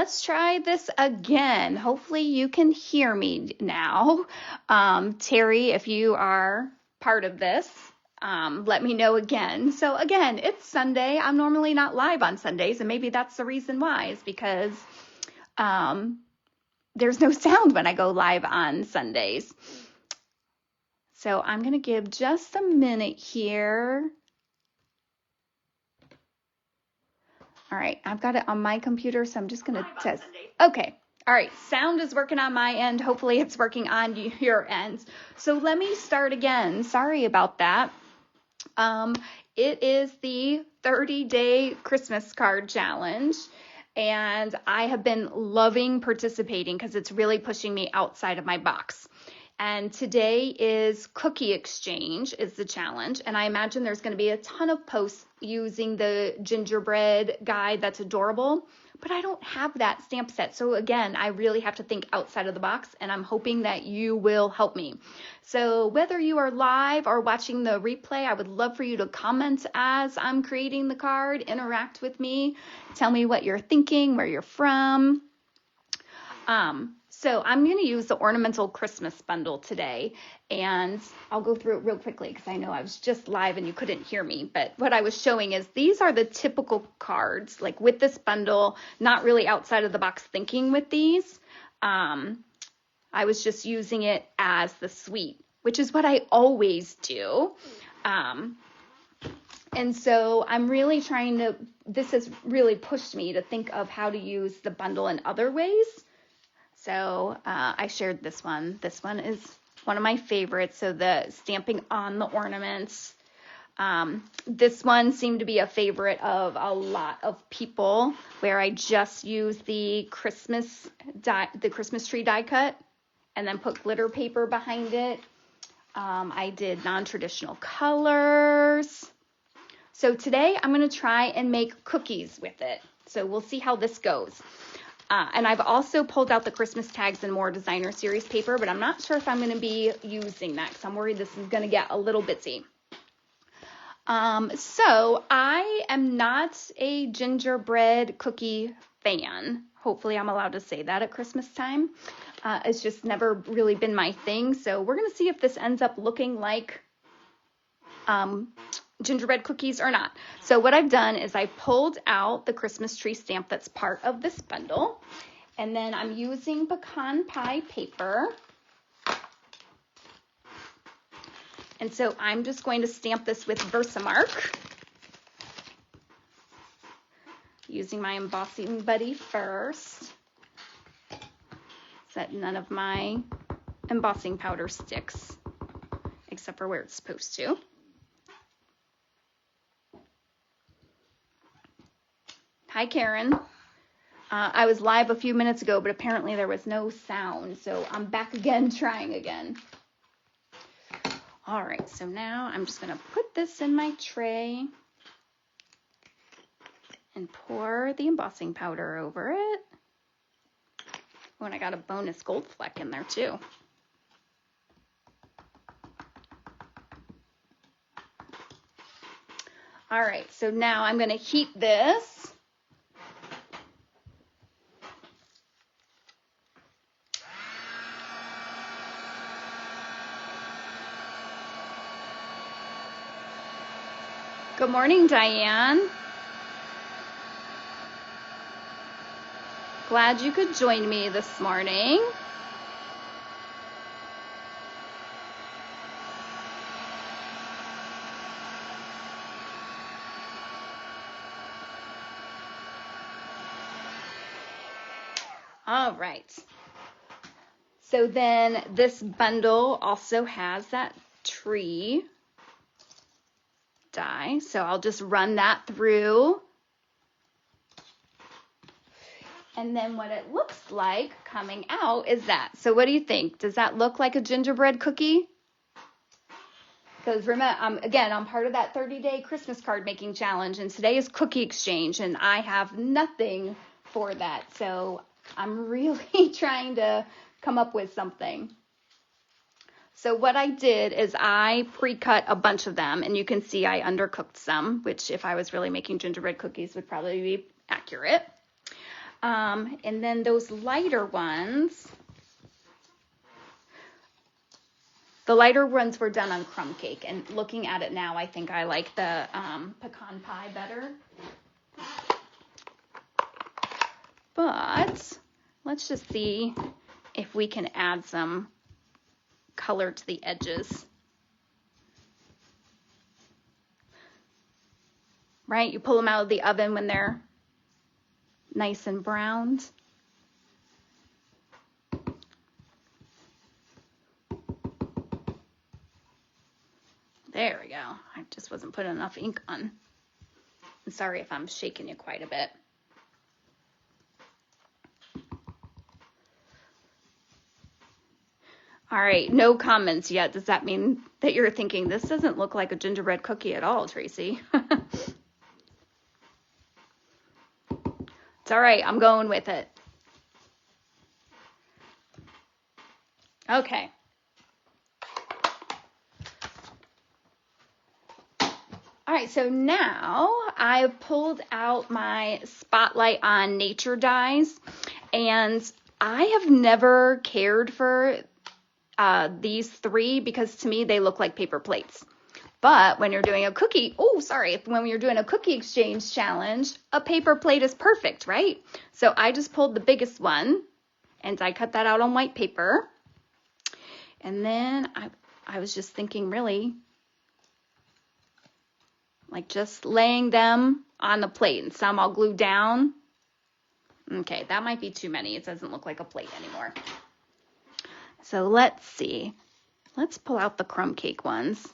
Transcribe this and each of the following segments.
let's try this again. Hopefully you can hear me now. Terry, if you are part of this, let me know again. So again, it's Sunday. I'm normally not live on Sundays, and maybe that's the reason why, is because there's no sound when I go live on Sundays. So I'm going to give just a minute here. All right, I've got it on my computer, so I'm just going to test. Okay, all right, sound is working on my end. Hopefully it's working on your end. So let me start again. Sorry about that. It is the 30-day Christmas card challenge, and I have been loving participating because it's really pushing me outside of my box. And today is cookie exchange is the challenge. And I imagine there's going to be a ton of posts using the gingerbread guide. That's adorable. But I don't have that stamp set. So again, I really have to think outside of the box, and I'm hoping that you will help me. So whether you are live or watching the replay, I would love for you to comment as I'm creating the card, interact with me, tell me what you're thinking, where you're from. So I'm going to use the Ornamental Christmas bundle today, and I'll go through it real quickly because I know I was just live and you couldn't hear me. But what I was showing is these are the typical cards, like with this bundle, not really outside of the box thinking with these. I was just using it as the suite, which is what I always do. And so I'm really trying to, this has really pushed me to think of how to use the bundle in other ways. So I shared this one. This one is one of my favorites. So the stamping on the ornaments. This one seemed to be a favorite of a lot of people, where I just used the Christmas tree die cut and then put glitter paper behind it. I did non-traditional colors. So today I'm going to try and make cookies with it. So we'll see how this goes. And I've also pulled out the Christmas tags and more designer series paper, but I'm not sure if I'm going to be using that because I'm worried this is going to get a little busy. So I am not a gingerbread cookie fan. Hopefully I'm allowed to say that at Christmas time. It's just never really been my thing. So we're going to see if this ends up looking like gingerbread cookies or not. So what I've done is I pulled out the Christmas tree stamp that's part of this bundle, and then I'm using pecan pie paper. And so I'm just going to stamp this with Versamark, using my embossing buddy first, so that none of my embossing powder sticks, except for where it's supposed to. Hi, Karen. I was live a few minutes ago, but apparently there was no sound, so I'm back again, trying again. All right, so now I'm just going to put this in my tray and pour the embossing powder over it. Oh, and I got a bonus gold fleck in there too. All right, so now I'm going to heat this. Good morning, Diane. Glad you could join me this morning. All right. So then this bundle also has that tree die. So I'll just run that through. And then what it looks like coming out is that. So what do you think? Does that look like a gingerbread cookie? Because remember, I'm part of that 30-day Christmas card making challenge, and today is cookie exchange, and I have nothing for that. So I'm really trying to come up with something. So what I did is I pre-cut a bunch of them, and you can see I undercooked some, which if I was really making gingerbread cookies would probably be accurate. And then those lighter ones, the lighter ones were done on crumb cake. And looking at it now, I think I like the pecan pie better. But let's just see if we can add some color to the edges. Right? You pull them out of the oven when they're nice and browned. There we go. I just wasn't putting enough ink on. I'm sorry if I'm shaking you quite a bit. All right, no comments yet. Does that mean that you're thinking, this doesn't look like a gingerbread cookie at all, Tracy? It's all right, I'm going with it. Okay. All right, so now I've pulled out my Spotlight on Nature dies, and I have never cared for these three because to me they look like paper plates. But when you're doing a cookie, when you're doing a cookie exchange challenge, a paper plate is perfect, right? So I just pulled the biggest one and I cut that out on white paper. And then I was just thinking really like just laying them on the plate, and some I'll glue down. Okay, that might be too many. It doesn't look like a plate anymore. So let's see. Let's pull out the crumb cake ones.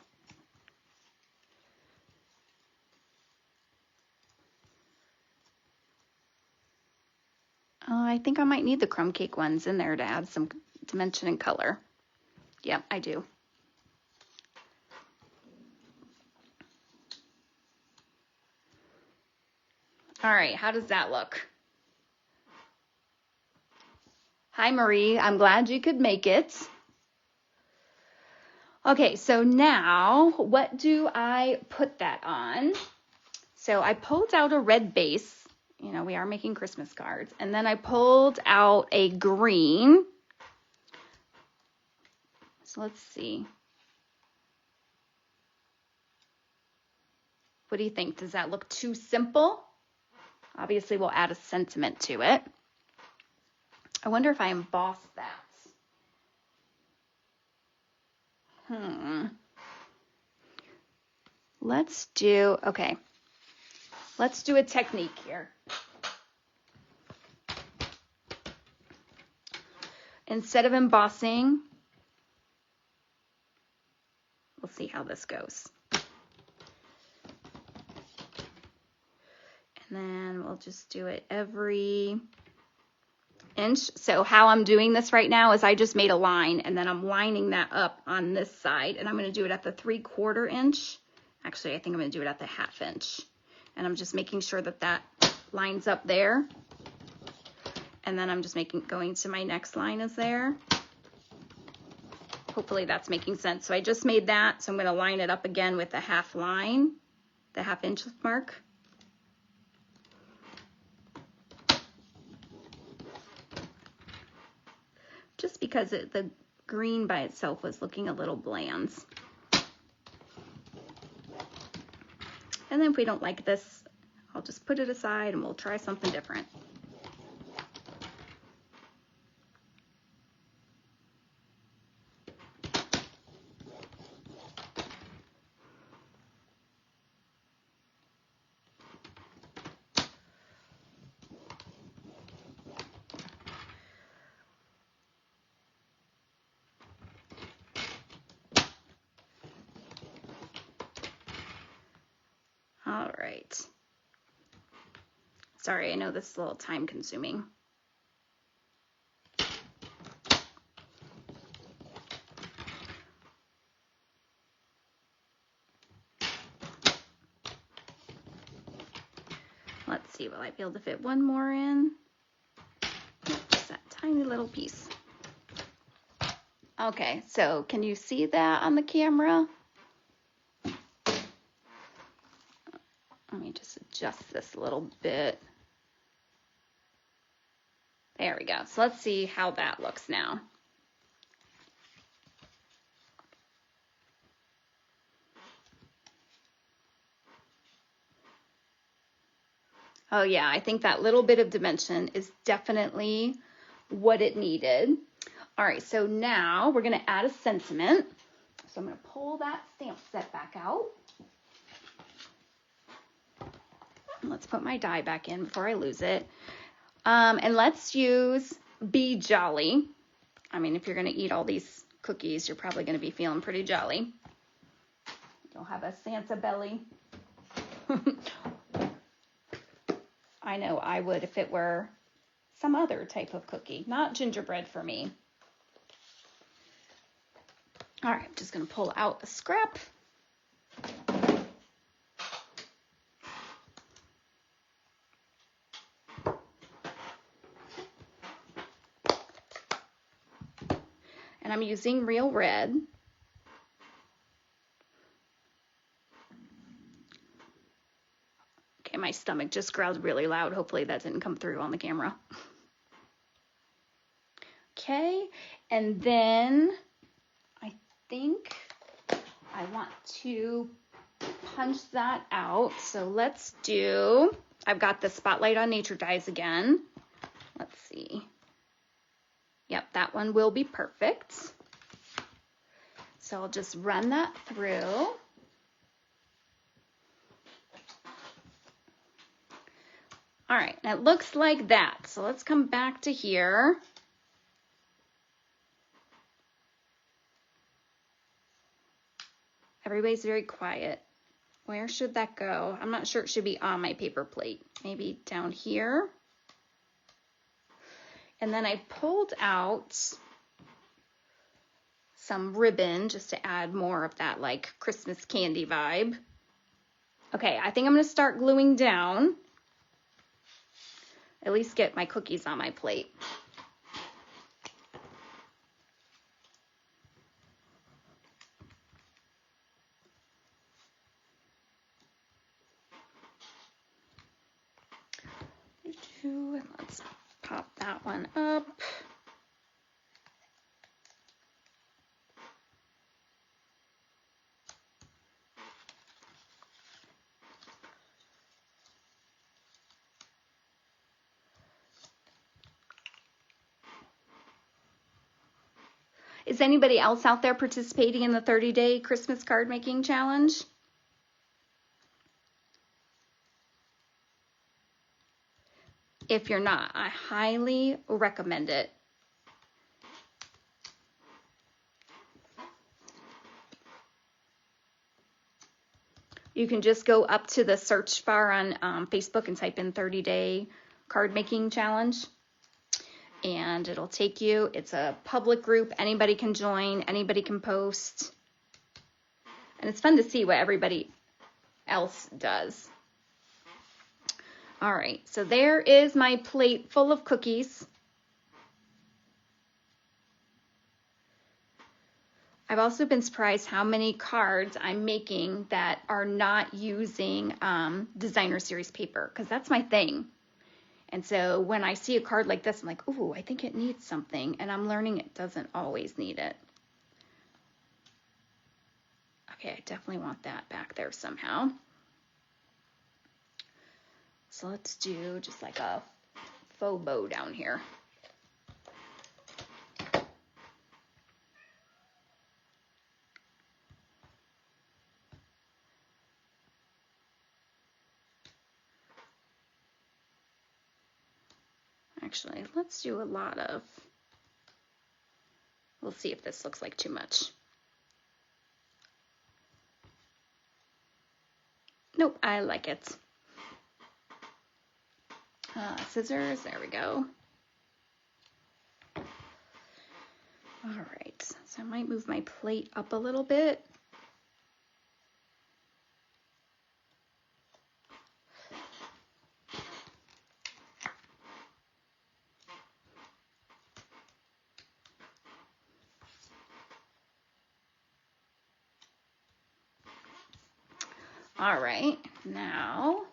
I think I might need the crumb cake ones in there to add some dimension and color. Yep, I do. All right, how does that look? Hi, Marie. I'm glad you could make it. Okay, so now what do I put that on? So I pulled out a red base. You know, we are making Christmas cards. And then I pulled out a green. So let's see. What do you think? Does that look too simple? Obviously, we'll add a sentiment to it. I wonder if I emboss that. Let's do a technique here. Instead of embossing, we'll see how this goes. And then we'll just do it every inch. So how I'm doing this right now is I just made a line and then I'm lining that up on this side, and I'm going to do it at the 3/4 inch. Actually, I think I'm going to do it at the 1/2 inch. And I'm just making sure that that lines up there. And then I'm just going to my next line is there. Hopefully that's making sense. So I just made that. So I'm going to line it up again with the 1/2 line, the 1/2 inch mark. Just because the green by itself was looking a little bland. And then if we don't like this, I'll just put it aside and we'll try something different. All right. Sorry, I know this is a little time consuming. Let's see, will I be able to fit one more in? Just that tiny little piece. Okay, so can you see that on the camera? Let me just adjust this a little bit. There we go. So let's see how that looks now. Oh yeah, I think that little bit of dimension is definitely what it needed. All right, so now we're gonna add a sentiment. So I'm gonna pull that stamp set back out. Let's put my die back in before I lose it. And let's use Be Jolly. I mean, if you're gonna eat all these cookies, you're probably gonna be feeling pretty jolly. You'll have a Santa belly. I know I would if it were some other type of cookie, not gingerbread for me. All right, I'm just gonna pull out a scrap. And I'm using real red. Okay, my stomach just growled really loud. Hopefully that didn't come through on the camera. Okay, and then I think I want to punch that out. So let's do, I've got the Spotlight on Nature dies again. Let's see. Yep, that one will be perfect. So I'll just run that through. All right, and it looks like that. So let's come back to here. Everybody's very quiet. Where should that go? I'm not sure it should be on my paper plate. Maybe down here. And then I pulled out some ribbon just to add more of that like Christmas candy vibe. Okay, I think I'm gonna start gluing down. At least get my cookies on my plate. Let's pop that one up. Is anybody else out there participating in the 30-day Christmas card making challenge? If you're not, I highly recommend it. You can just go up to the search bar on Facebook and type in 30-day card making challenge. And it'll take you, it's a public group, anybody can join, anybody can post. And it's fun to see what everybody else does. All right, so there is my plate full of cookies. I've also been surprised how many cards I'm making that are not using designer series paper, because that's my thing. And so when I see a card like this, I'm like, ooh, I think it needs something. And I'm learning it doesn't always need it. Okay, I definitely want that back there somehow. So let's do just like a faux bow down here. Actually, let's do a lot of, we'll see if this looks like too much. Nope, I like it. Scissors, there we go. All right, so I might move my plate up a little bit. All right, now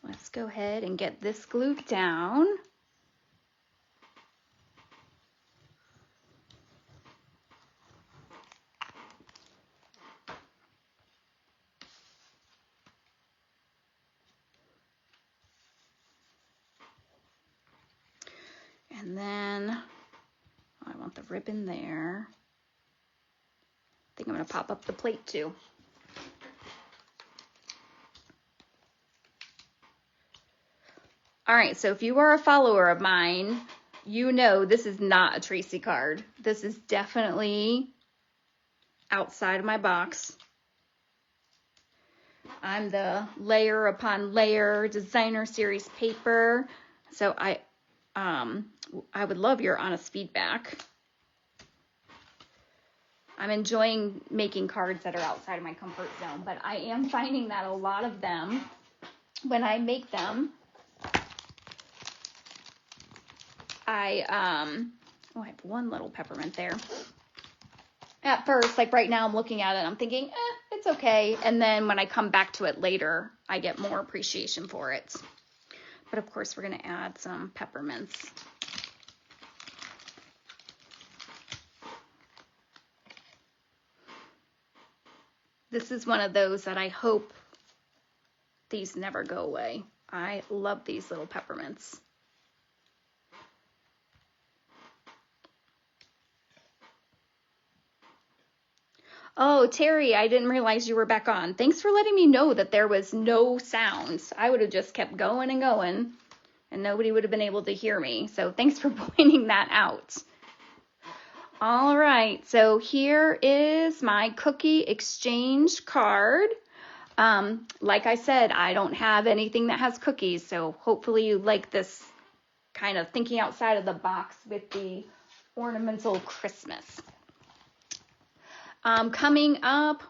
Let's go ahead and get this glued down. And then I want the ribbon there. I think I'm going to pop up the plate too. All right, so if you are a follower of mine, you know this is not a Tracy card. This is definitely outside of my box. I'm the layer upon layer designer series paper. So I would love your honest feedback. I'm enjoying making cards that are outside of my comfort zone, but I am finding that a lot of them, when I make them, I have one little peppermint there. At first, like right now, I'm looking at it, I'm thinking, it's okay. And then when I come back to it later, I get more appreciation for it. But of course, we're going to add some peppermints. This is one of those that I hope these never go away. I love these little peppermints. Oh, Terry, I didn't realize you were back on. Thanks for letting me know that there was no sounds. I would have just kept going and going, and nobody would have been able to hear me. So thanks for pointing that out. All right, so here is my cookie exchange card. Like I said, I don't have anything that has cookies, so hopefully you like this kind of thinking outside of the box with the ornamental Christmas. Coming up,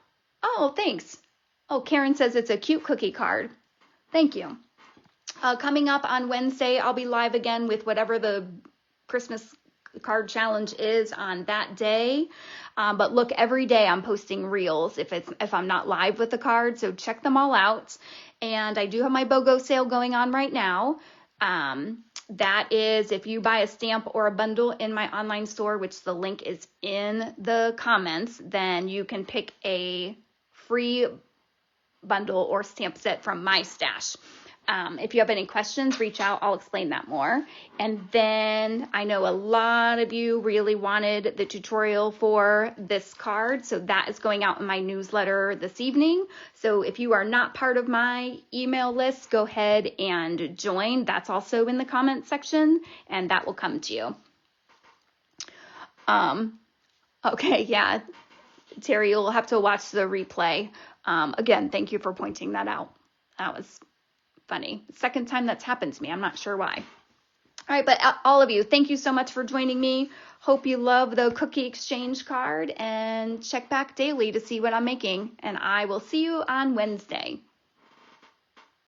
oh, thanks. Oh, Karen says it's a cute cookie card. Thank you. Coming up on Wednesday, I'll be live again with whatever the Christmas card challenge is on that day. But look, every day I'm posting reels if I'm not live with the card, so check them all out. And I do have my BOGO sale going on right now. That is if you buy a stamp or a bundle in my online store, which the link is in the comments, then you can pick a free bundle or stamp set from my stash. If you have any questions, reach out. I'll explain that more. And then I know a lot of you really wanted the tutorial for this card, so that is going out in my newsletter this evening. So if you are not part of my email list, go ahead and join. That's also in the comments section, and that will come to you. Okay, yeah, Terry, you'll have to watch the replay. Again, thank you for pointing that out. That was funny. Second time that's happened to me. I'm not sure why. All right, but all of you, thank you so much for joining me. Hope you love the cookie exchange card, and check back daily to see what I'm making. And I will see you on Wednesday.